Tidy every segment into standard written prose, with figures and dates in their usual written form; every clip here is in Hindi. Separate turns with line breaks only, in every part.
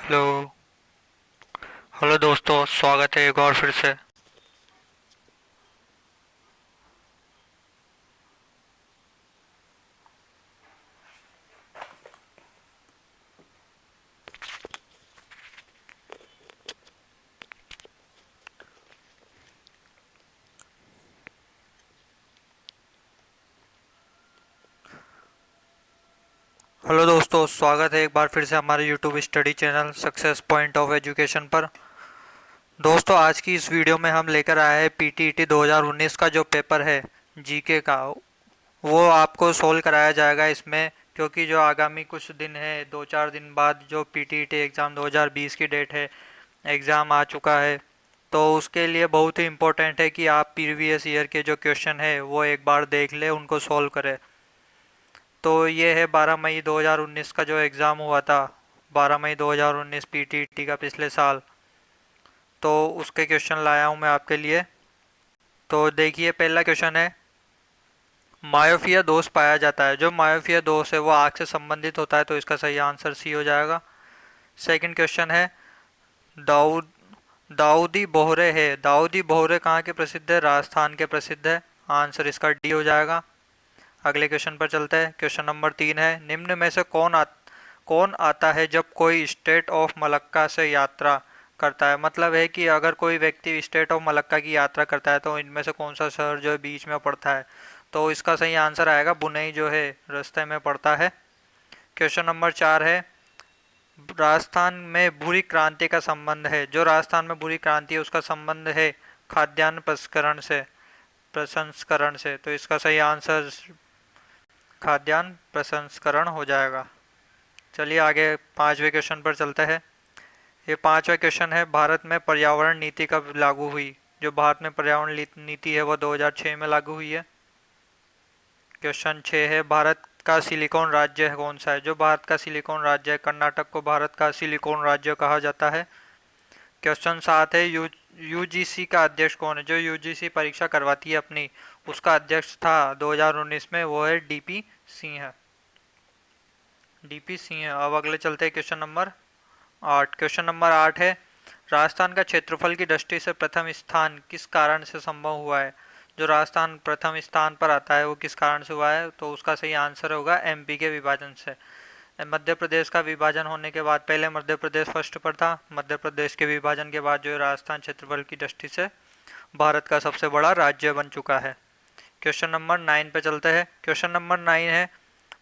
हेलो। हेलो दोस्तों, स्वागत है एक और फिर से। हेलो दोस्तों, स्वागत है एक बार फिर से हमारे YouTube study channel success point of education पर। दोस्तों, आज की इस वीडियो में हम लेकर आए हैं पीटीईटी 2019 का जो पेपर है जीके का, वो आपको सोल्व कराया जाएगा इसमें। क्योंकि जो आगामी कुछ दिन है, 2-4 दिन बाद जो पीटीईटी एग्ज़ाम 2020 की डेट है, एग्ज़ाम आ चुका है। तो उसके लिए बहुत ही इम्पोर्टेंट है कि आप प्रीवियस ईयर के जो क्वेश्चन है वो एक बार देख ले, उनको सोल्व करें। तो ये है 12 मई 2019 का जो एग्ज़ाम हुआ था, 12 मई 2019 पीटीईटी का पिछले साल। तो उसके क्वेश्चन लाया हूँ मैं आपके लिए। तो देखिए, पहला क्वेश्चन है, मायोपिया दोष पाया जाता है। जो मायोपिया दोष है वो आँख से संबंधित होता है, तो इसका सही आंसर सी हो जाएगा। सेकंड क्वेश्चन है, दाऊद दाऊदी बोहरे है। दाऊदी बोहरे कहाँ के प्रसिद्ध है? राजस्थान के प्रसिद्ध है। आंसर इसका डी हो जाएगा। अगले क्वेश्चन पर चलते हैं। क्वेश्चन नंबर 3 है, निम्न में से कौन आता है जब कोई स्टेट ऑफ मलक्का से यात्रा करता है? मतलब है कि अगर कोई व्यक्ति स्टेट ऑफ मलक्का की यात्रा करता है तो इनमें से कौन सा शहर जो है बीच में पड़ता है? तो इसका सही आंसर आएगा बुनई, जो है रास्ते में पड़ता है। क्वेश्चन नंबर 4 है, राजस्थान में भूरी क्रांति का संबंध है। जो राजस्थान में भूरी क्रांति है उसका संबंध है खाद्यान्न प्रसंस्करण से। तो इसका सही आंसर खाद्यान्न प्रसंस्करण हो जाएगा। चलिए आगे पांचवें क्वेश्चन पर चलते हैं। ये पांचवा क्वेश्चन है, भारत में पर्यावरण नीति कब लागू हुई? जो भारत में पर्यावरण नीति है वो 2006 में लागू हुई है। क्वेश्चन 6 है, भारत का सिलिकॉन राज्य है कौन सा है? जो भारत का सिलिकॉन राज्य है, कर्नाटक को भारत का सिलिकॉन राज्य कहा जाता है। क्वेश्चन 7 है, यूजीसी का अध्यक्ष कौन है? जो यूजीसी परीक्षा करवाती है अपनी, उसका अध्यक्ष था 2019 में, वो है डीपी सिंह है। डीपी सिंह है। अब अगले चलते हैं क्वेश्चन नंबर 8। क्वेश्चन नंबर 8 है, राजस्थान का क्षेत्रफल की दृष्टि से प्रथम स्थान किस कारण से संभव हुआ है? जो राजस्थान प्रथम स्थान पर आता है वो किस कारण से हुआ है? तो उसका सही आंसर होगा एमपी के विभाजन से। मध्य प्रदेश का विभाजन होने के बाद, पहले मध्य प्रदेश फर्स्ट पर था, मध्य प्रदेश के विभाजन के बाद जो राजस्थान क्षेत्रफल की दृष्टि से भारत का सबसे बड़ा राज्य बन चुका है। क्वेश्चन नंबर 9 पे चलते हैं। क्वेश्चन नंबर 9 है,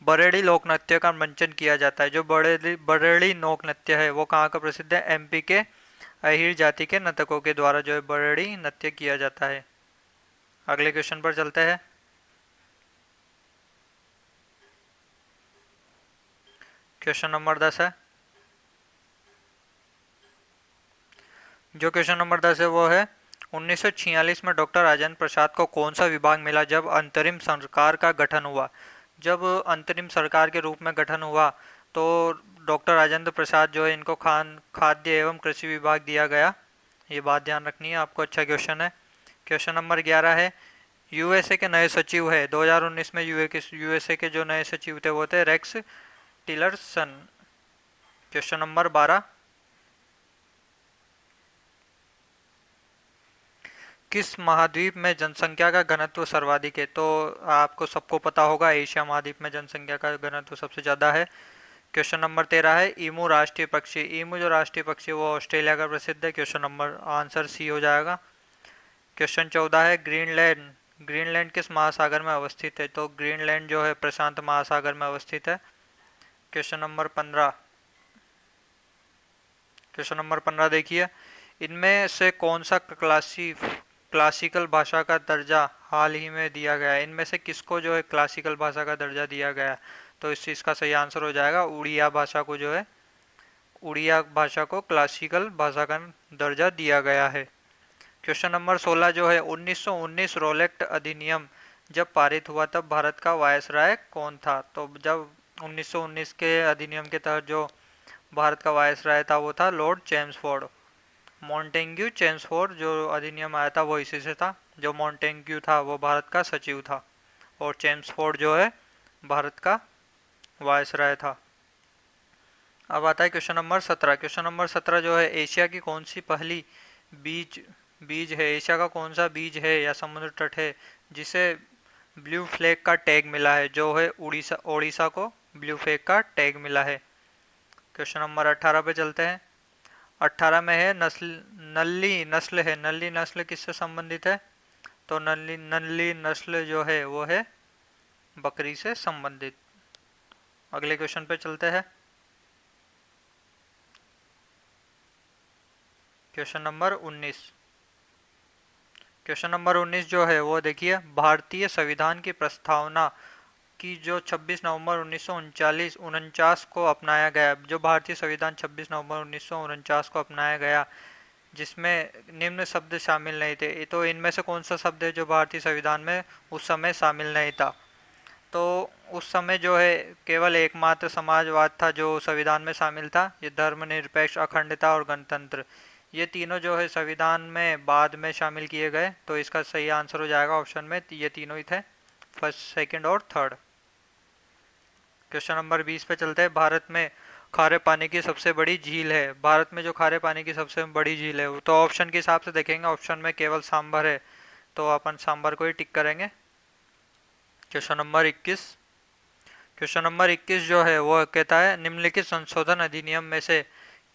बरेली लोक नृत्य का मंचन किया जाता है। जो बरेली लोक नृत्य है वो कहाँ का प्रसिद्ध है? एमपी के अहीर जाति के नर्तकों के द्वारा जो है बरेली नृत्य किया जाता है। अगले क्वेश्चन पर चलते हैं। क्वेश्चन नंबर 10 है। जो क्वेश्चन नंबर 10 है वो है, 1946 में डॉक्टर राजेंद्र प्रसाद को कौन सा विभाग मिला जब अंतरिम सरकार का गठन हुआ? जब अंतरिम सरकार के रूप में गठन हुआ तो डॉक्टर राजेंद्र प्रसाद जो है इनको खाद्य एवं कृषि विभाग दिया गया। ये बात ध्यान रखनी है आपको। अच्छा क्वेश्चन है। क्वेश्चन नंबर 11 है, यूएसए के नए सचिव है 2019 में, यूएसए के जो नए सचिव थे वो थे रेक्स टिलरसन। क्वेश्चन नंबर 12, किस महाद्वीप में जनसंख्या का घनत्व सर्वाधिक है? तो आपको सबको पता होगा, एशिया महाद्वीप में जनसंख्या का घनत्व सबसे ज़्यादा है। क्वेश्चन नंबर 13 है, ईमू राष्ट्रीय पक्षी। ईमू जो राष्ट्रीय पक्षी वो ऑस्ट्रेलिया का प्रसिद्ध है। क्वेश्चन नंबर आंसर सी हो जाएगा। क्वेश्चन 14 है, ग्रीनलैंड। ग्रीनलैंड किस महासागर में अवस्थित है? तो ग्रीनलैंड जो है प्रशांत महासागर में अवस्थित है। Question number 15। क्वेश्चन नंबर 15 देखिए, इनमें से कौन सा क्लासिकल भाषा का दर्जा हाल ही में दिया गया है? इनमें से किसको जो है क्लासिकल भाषा का दर्जा दिया गया है? तो इस चीज़ का सही आंसर हो जाएगा उड़िया भाषा को, जो है उड़िया भाषा को क्लासिकल भाषा का दर्जा दिया गया है। क्वेश्चन नंबर 16 जो है, 1919 रोलेक्ट अधिनियम जब पारित हुआ तब भारत का वायसराय कौन था? तो जब 1919 के अधिनियम के तहत जो भारत का वायसराय था वो था लॉर्ड चेम्सफोर्ड। मॉन्टेग्यू चेम्सफोर्ड जो अधिनियम आया था वो इसी से था। जो मॉन्टेग्यू था वो भारत का सचिव था और चेम्सफोर्ड जो है भारत का वायसराय था। अब आता है क्वेश्चन नंबर 17। क्वेश्चन नंबर 17 जो है, एशिया की कौन सी पहली बीज बीज है, एशिया का कौन सा बीज है या समुद्र तट है जिसे ब्लू फ्लैग का टैग मिला है, जो है उड़ीसा, ओडिशा को ब्लू फ्लैग का टैग मिला है। क्वेश्चन नंबर 18 पे चलते हैं। 18 में है नस्ल, नल्ली नस्ल है, नल्ली नस्ल किससे संबंधित है? तो नल्ली नल्ली नस्ल जो है वो है बकरी से संबंधित। अगले क्वेश्चन पे चलते हैं। Question number 19। क्वेश्चन नंबर 19 जो है वो देखिए, भारतीय संविधान की प्रस्तावना की जो 26 नवंबर 1949 को अपनाया गया, जो भारतीय संविधान 26 नवंबर 1949 को अपनाया गया, जिसमें निम्न शब्द शामिल नहीं थे, तो इनमें से कौन सा शब्द है जो भारतीय संविधान में उस समय शामिल नहीं था? तो उस समय जो है केवल एकमात्र समाजवाद था जो संविधान में शामिल था। ये धर्मनिरपेक्ष, अखंडता और गणतंत्र, ये तीनों जो है संविधान में बाद में शामिल किए गए। तो इसका सही आंसर हो जाएगा ऑप्शन में, ये तीनों ही थे, फर्स्ट, सेकंड और थर्ड। क्वेश्चन नंबर 20 पे चलते हैं। भारत में खारे पानी की सबसे बड़ी झील है, भारत में जो खारे पानी की सबसे बड़ी झील है, तो ऑप्शन के हिसाब से देखेंगे, ऑप्शन में केवल सांभर है, तो अपन सांभर को ही टिक करेंगे। Question number 21। क्वेश्चन नंबर 21 जो है वो कहता है, निम्नलिखित संशोधन अधिनियम में से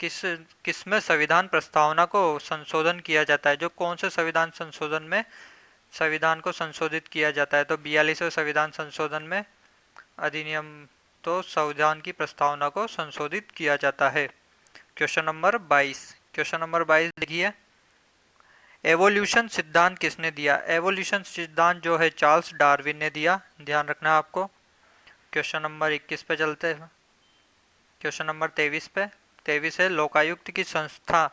किस किसमें संविधान प्रस्तावना को संशोधन किया जाता है? जो कौन से संविधान संशोधन में संविधान को संशोधित किया जाता है? तो 42वें संविधान संशोधन में अधिनियम, तो संविधान की प्रस्तावना को संशोधित किया जाता है। Question number 22। क्वेश्चन नंबर 22 देखिए, एवोल्यूशन सिद्धांत किसने दिया? एवोल्यूशन सिद्धांत जो है चार्ल्स डार्विन ने दिया, ध्यान रखना है आपको। क्वेश्चन नंबर 21 पे चलते हैं। क्वेश्चन नंबर 23 पे, 23 है, लोकायुक्त की संस्था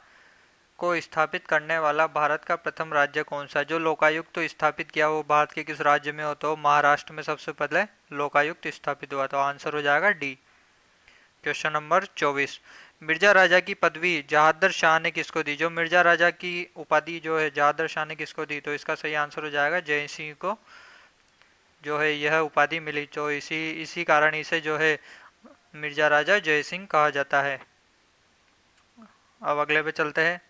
को स्थापित करने वाला भारत का प्रथम राज्य कौन सा है? जो लोकायुक्त तो स्थापित किया वो भारत के किस राज्य में हो? तो महाराष्ट्र में सबसे पहले लोकायुक्त स्थापित हुआ, तो आंसर हो जाएगा डी। क्वेश्चन नंबर 24, मिर्जा राजा की पदवी जहादर शाह ने किसको दी? जो मिर्जा राजा की उपाधि जो है जहादर शाह ने किसको दी? तो इसका सही आंसर हो जाएगा जय सिंह को जो है यह उपाधि मिली, तो इसी इसी कारण इसे जो है मिर्जा राजा जय सिंह कहा जाता है। अब अगले पे चलते हैं।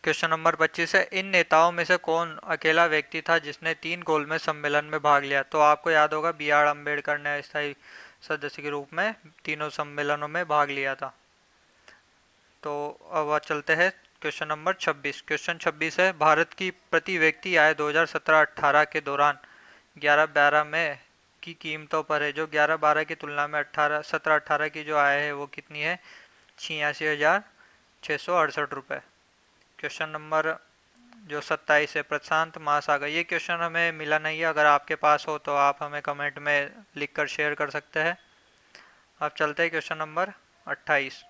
क्वेश्चन नंबर 25 है, इन नेताओं में से कौन अकेला व्यक्ति था जिसने 3 गोलमेज सम्मेलन में भाग लिया? तो आपको याद होगा बी आर अम्बेडकर ने अस्थायी सदस्य के रूप में तीनों सम्मेलनों में भाग लिया था। तो अब चलते हैं क्वेश्चन नंबर 26। क्वेश्चन 26 है, भारत की प्रति व्यक्ति आय 2017-18 के दौरान 11-12 में की कीमतों पर है। जो 11-12 की तुलना में 17-18 की जो आय है वो कितनी है? 86,668 रुपये। क्वेश्चन नंबर जो 27 है, प्रशांत महासागर, ये क्वेश्चन हमें मिला नहीं है, अगर आपके पास हो तो आप हमें कमेंट में लिखकर शेयर कर सकते हैं। अब चलते हैं क्वेश्चन नंबर 28।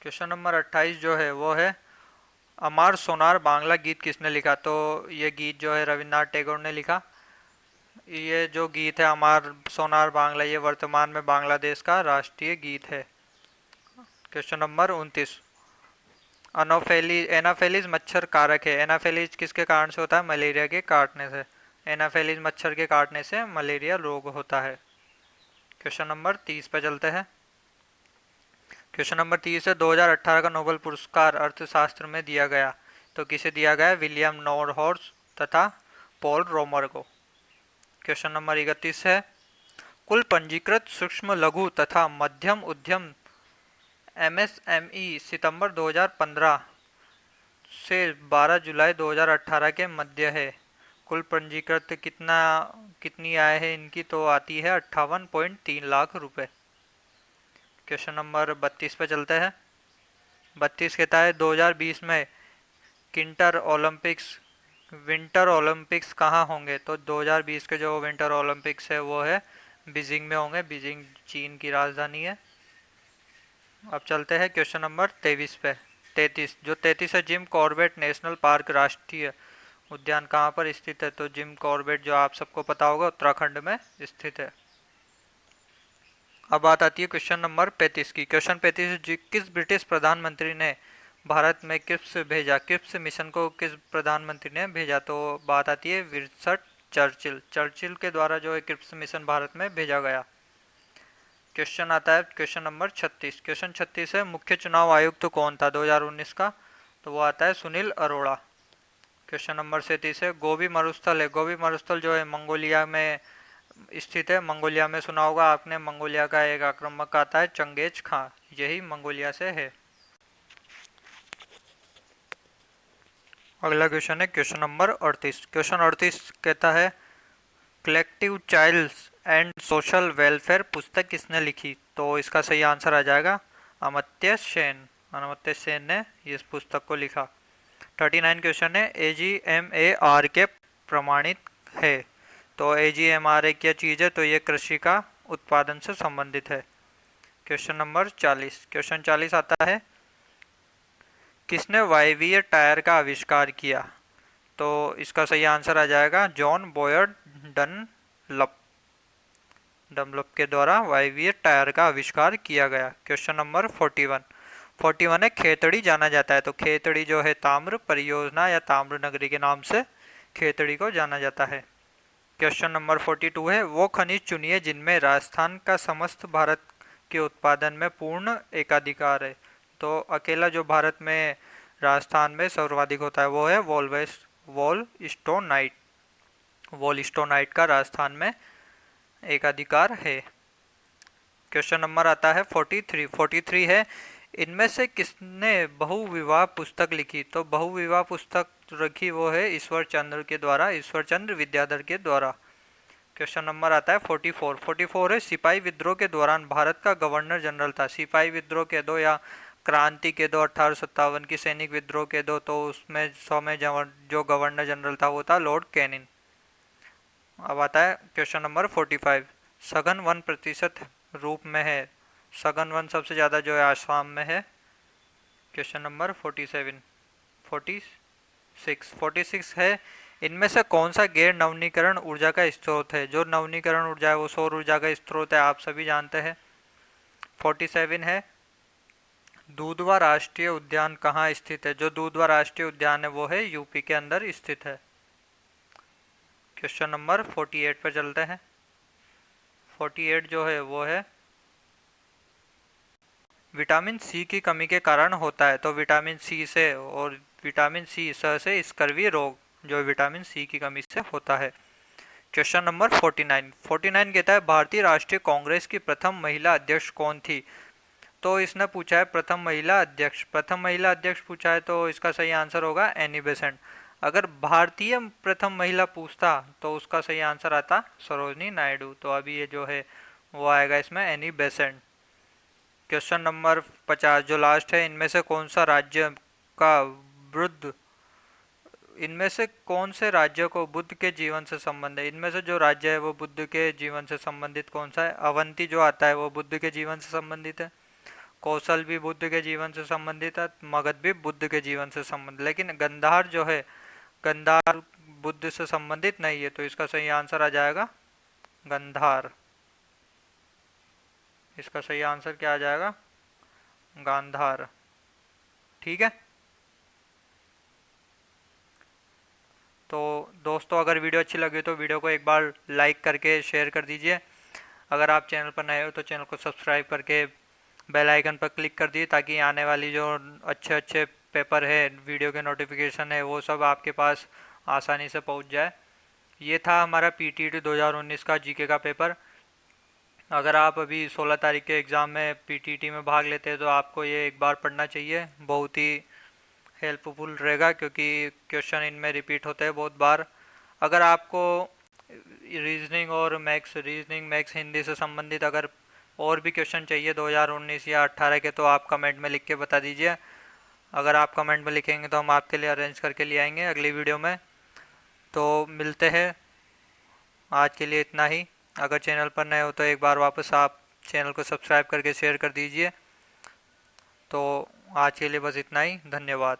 क्वेश्चन नंबर 28 जो है वो है, अमार सोनार बांग्ला गीत किसने लिखा? तो ये गीत जो है रविन्द्रनाथ टैगोर ने लिखा। ये जो गीत है अमार सोनार बांग्ला, ये वर्तमान में बांग्लादेश का राष्ट्रीय गीत है। क्वेश्चन नंबर 29, एनाफेलिस मच्छर कारक है। एनाफेलिस किसके कारण से होता है? मलेरिया के काटने से। एनाफेलिस मच्छर के काटने से मलेरिया रोग होता है। क्वेश्चन नंबर 30 पे चलते हैं। क्वेश्चन नंबर 30 है, 2018 का नोबेल पुरस्कार अर्थशास्त्र में दिया गया, तो किसे दिया गया? विलियम नोरहॉर्स तथा पॉल रोमर को। क्वेश्चन नंबर 31 है, कुल पंजीकृत सूक्ष्म लघु तथा मध्यम उद्यम एमएसएमई सितंबर 2015 से 12 जुलाई 2018 के मध्य है। कुल पंजीकृत कितनी आय है इनकी? तो आती है 58.3 लाख रुपए। क्वेश्चन नंबर 32 पे चलते हैं। 32 कहता है, 2020 में विंटर ओलंपिक्स कहाँ होंगे? तो 2020 के जो विंटर ओलंपिक्स है वो है बीजिंग में होंगे। बीजिंग चीन की राजधानी है। अब चलते हैं क्वेश्चन नंबर 23 पे। 33 जो 33 है, जिम कॉर्बेट नेशनल पार्क राष्ट्रीय उद्यान कहाँ पर स्थित है? तो जिम कॉर्बेट जो आप सबको पता होगा उत्तराखंड में स्थित है। अब बात आती है क्वेश्चन नंबर 35 की। क्वेश्चन 35, किस ब्रिटिश प्रधानमंत्री ने भारत में क्रिप्स भेजा? क्रिप्स मिशन को किस प्रधानमंत्री ने भेजा? तो बात आती है विंस्टन चर्चिल के द्वारा जो है क्रिप्स मिशन भारत में भेजा गया। क्वेश्चन आता है क्वेश्चन नंबर 36। क्वेश्चन 36 है, मुख्य चुनाव आयुक्त तो कौन था 2019 का? तो वो आता है सुनील अरोड़ा। क्वेश्चन नंबर 37 है, गोबी मरुस्थल है। गोबी मरुस्थल जो है मंगोलिया में स्थित है। मंगोलिया में सुना होगा आपने, मंगोलिया का एक आक्रामक आता है चंगेज खां, यही मंगोलिया से है। अगला क्वेश्चन है क्वेश्चन नंबर 38। क्वेश्चन 38 कहता है, collective child and social welfare पुस्तक किसने लिखी? तो इसका सही आंसर आ जाएगा अमर्त्य सेन। अमर्त्य सेन ने इस पुस्तक को लिखा। 39 क्वेश्चन है, AGMAR के प्रमाणित है। तो AGMAR क्या चीज़ है? तो ये कृषि का उत्पादन से संबंधित है। Question number 40। क्वेश्चन 40 आता है, किसने वायवीय टायर का आविष्कार किया? तो इसका सही आंसर आ जाएगा जॉन बॉयड डनलप। डनलप के द्वारा वायवीय टायर का आविष्कार किया गया। Question number 41। 41 है, खेतड़ी जाना जाता है। तो खेतड़ी जो है ताम्र परियोजना या ताम्र नगरी के नाम से खेतड़ी को जाना जाता है। क्वेश्चन नंबर 42 है, वो खनिज चुनिए जिनमें राजस्थान का समस्त भारत के उत्पादन में पूर्ण एकाधिकार है। तो अकेला जो भारत में राजस्थान में सर्वाधिक होता है वो है वोलस्टोनाइट। वोलस्टोनाइट का राजस्थान में एकाधिकार है। क्वेश्चन नंबर आता है 43। 43 है, इनमें से किसने बहुविवाह पुस्तक लिखी? तो बहुविवाह पुस्तक रखी वो है ईश्वर चंद्र के द्वारा, ईश्वर चंद्र विद्याधर के द्वारा। क्वेश्चन नंबर आता है 44। 44 है, सिपाही विद्रोह के दौरान भारत का गवर्नर जनरल था। सिपाही विद्रोह के दो या क्रांति के दो 1857 की सैनिक विद्रोह के दो, तो उसमें 100 में जो गवर्नर जनरल था वो था लॉर्ड कैनिन। अब आता है क्वेश्चन नंबर 45। सघन 1% रूप में है। सघन वन सबसे ज़्यादा जो है आसाम में है। Question number 47। 46। 46 है, इनमें से कौन सा गैर नवीनीकरण ऊर्जा का स्रोत है? जो नवीनीकरण ऊर्जा है वो सौर ऊर्जा का स्रोत है, आप सभी जानते हैं। 47 है, दूधवा राष्ट्रीय उद्यान कहाँ स्थित है? जो दूधवा राष्ट्रीय उद्यान है वो है यूपी के अंदर स्थित है। क्वेश्चन नंबर 48 पर चलते हैं। 48 जो है वो है, विटामिन सी की कमी के कारण होता है। तो विटामिन सी से और विटामिन सी से स्कर्वी रोग जो विटामिन सी की कमी से होता है। Question number 49। 49 कहता है, भारतीय राष्ट्रीय कांग्रेस की प्रथम महिला अध्यक्ष कौन थी? तो इसने पूछा है प्रथम महिला अध्यक्ष। प्रथम महिला अध्यक्ष पूछा है तो इसका सही आंसर होगा एनी बेसेंट। अगर भारतीय प्रथम महिला पूछता तो उसका सही आंसर आता सरोजनी नायडू। तो अभी ये जो है वो आएगा इसमें एनी बेसेंट। क्वेश्चन नंबर 50 जो लास्ट है, इनमें से कौन सा राज्य का बुद्ध इनमें से कौन से राज्य को बुद्ध के जीवन से संबंध है? इनमें से जो राज्य है वो बुद्ध के जीवन से संबंधित कौन सा है? अवंती जो आता है वो बुद्ध के जीवन से संबंधित है। कौशल भी बुद्ध के जीवन से संबंधित है। मगध भी बुद्ध के जीवन से संबंधित। लेकिन गंधार जो है, गंधार बुद्ध से संबंधित नहीं है। तो इसका सही आंसर आ जाएगा गंधार। इसका सही आंसर क्या आ जाएगा? गांधार। ठीक है। तो दोस्तों अगर वीडियो अच्छी लगी तो वीडियो को एक बार लाइक करके शेयर कर दीजिए। अगर आप चैनल पर नए हो तो चैनल को सब्सक्राइब करके बेल आइकन पर क्लिक कर दीजिए, ताकि आने वाली जो अच्छे अच्छे पेपर है वीडियो के नोटिफिकेशन है वो सब आपके पास आसानी से पहुंच जाए। ये था हमारा PTET 2019 का जीके का पेपर। अगर आप अभी 16 तारीख के एग्ज़ाम में PTET में भाग लेते हैं तो आपको ये एक बार पढ़ना चाहिए, बहुत ही हेल्पफुल रहेगा, क्योंकि क्वेश्चन इनमें रिपीट होते हैं बहुत बार। अगर आपको रीजनिंग मैथ्स हिंदी से संबंधित अगर और भी क्वेश्चन चाहिए 2019 या 18 के, तो आप कमेंट में लिख के बता दीजिए। अगर आप कमेंट में लिखेंगे तो हम आपके लिए अरेंज करके ले आएंगे अगली वीडियो में। तो मिलते हैं, आज के लिए इतना ही। अगर चैनल पर नए हो तो एक बार वापस आप चैनल को सब्सक्राइब करके शेयर कर दीजिए। तो आज के लिए बस इतना ही, धन्यवाद।